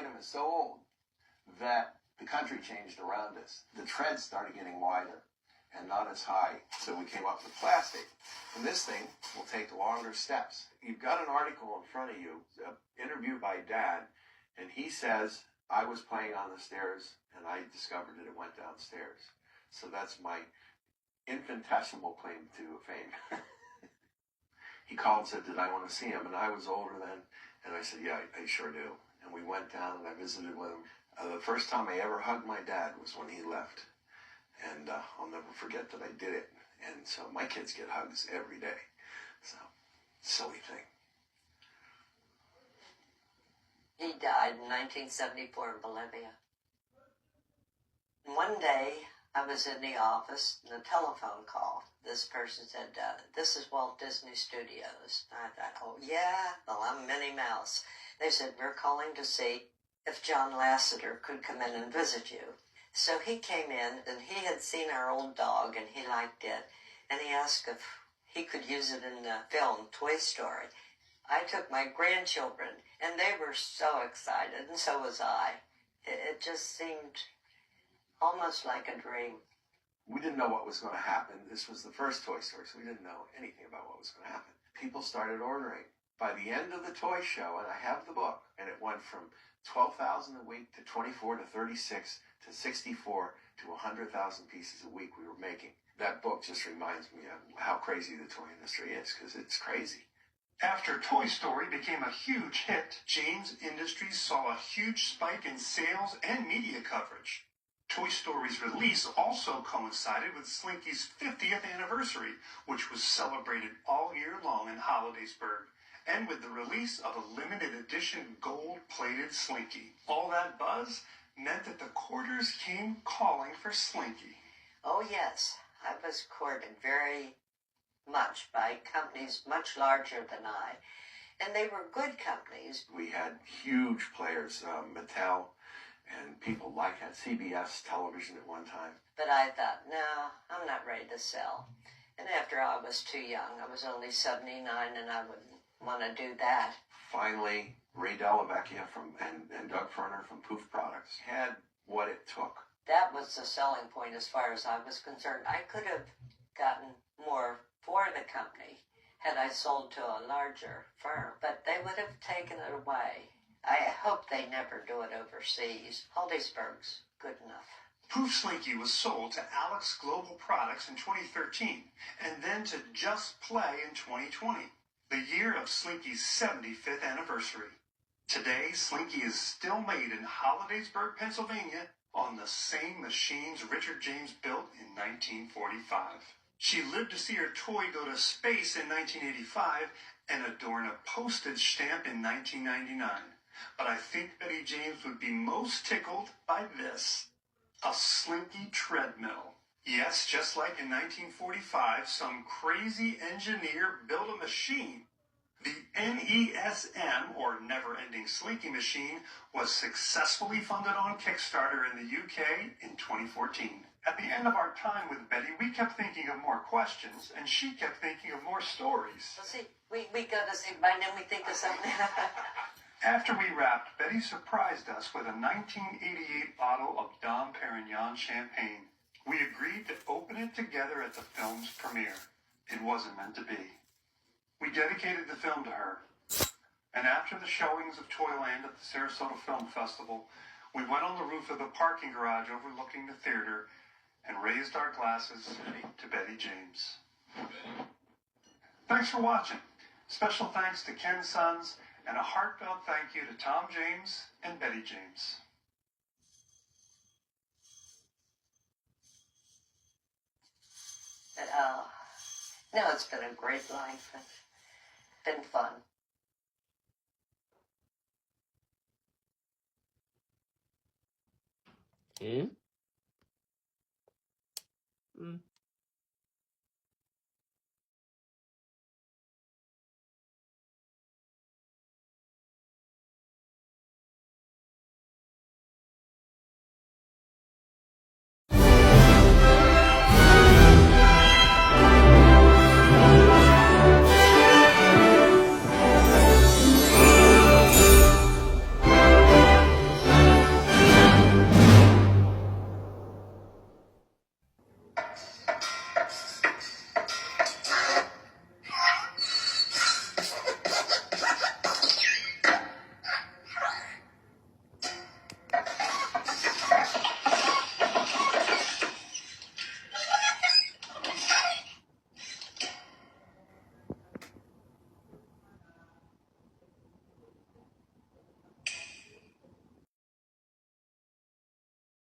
item is so old that the country changed around us. The treads started getting wider and not as high, so we came up with plastic. And this thing will take longer steps. You've got an article in front of you, an interview by Dad, and he says, I was playing on the stairs, and I discovered that it went downstairs. So that's my infinitesimal claim to fame. He called and said, did I want to see him? And I was older then, and I said, yeah, I sure do. And we went down, and I visited with him. The first time I ever hugged my dad was when he left. And I'll never forget that I did it. And so my kids get hugs every day. So, silly thing. He died in 1974 in Bolivia. One day, I was in the office, and a telephone call. This person said, this is Walt Disney Studios. I thought, oh, yeah, well, I'm Minnie Mouse. They said, we're calling to see if John Lasseter could come in and visit you. So he came in, and he had seen our old dog, and he liked it. And he asked if he could use it in the film Toy Story. I took my grandchildren, and they were so excited, and so was I. It just seemed almost like a dream. We didn't know what was going to happen. This was the first Toy Story, so we didn't know anything about what was going to happen. People started ordering. By the end of the toy show, and I have the book, and it went from 12,000 a week to 24 to 36 to 64 to 100,000 pieces a week we were making. That book just reminds me of how crazy the toy industry is, because it's crazy. After Toy Story became a huge hit, James Industries saw a huge spike in sales and media coverage. Toy Story's release also coincided with Slinky's 50th anniversary, which was celebrated all year long in Hollidaysburg, and with the release of a limited edition gold-plated Slinky. All that buzz meant that the courters came calling for Slinky. Oh, yes, I was courted very much by companies much larger than I, and they were good companies. We had huge players, Mattel, and people like that, CBS television at one time. But I thought, no, I'm not ready to sell. And after I was too young, I was only 79, and I wouldn't want to do that. Finally, Ray Delavecchia and Doug Ferner from Poof Products had what it took. That was the selling point as far as I was concerned. I could have gotten more for the company had I sold to a larger firm, but they would have taken it away. I hope they never do it overseas. Hollidaysburg's good enough. Poof Slinky was sold to Alex Global Products in 2013, and then to Just Play in 2020, the year of Slinky's 75th anniversary. Today, Slinky is still made in Hollidaysburg, Pennsylvania, on the same machines Richard James built in 1945. She lived to see her toy go to space in 1985 and adorn a postage stamp in 1999. But I think Betty James would be most tickled by this: a Slinky treadmill. Yes, just like in 1945, some crazy engineer built a machine. The NESM, or Never Ending Slinky Machine, was successfully funded on Kickstarter in the UK in 2014. At the end of our time with Betty, we kept thinking of more questions, and she kept thinking of more stories. Well, see, we go to see, by then we think of something. After we wrapped, Betty surprised us with a 1988 bottle of Dom Perignon champagne. We agreed to open it together at the film's premiere. It wasn't meant to be. We dedicated the film to her. And after the showings of Toyland at the Sarasota Film Festival, we went on the roof of the parking garage overlooking the theater and raised our glasses to Betty James. Thanks for watching. Special thanks to Ken Sons, and a heartfelt thank you to Tom James and Betty James. But, no, it's been a great life. It's been fun. Hmm?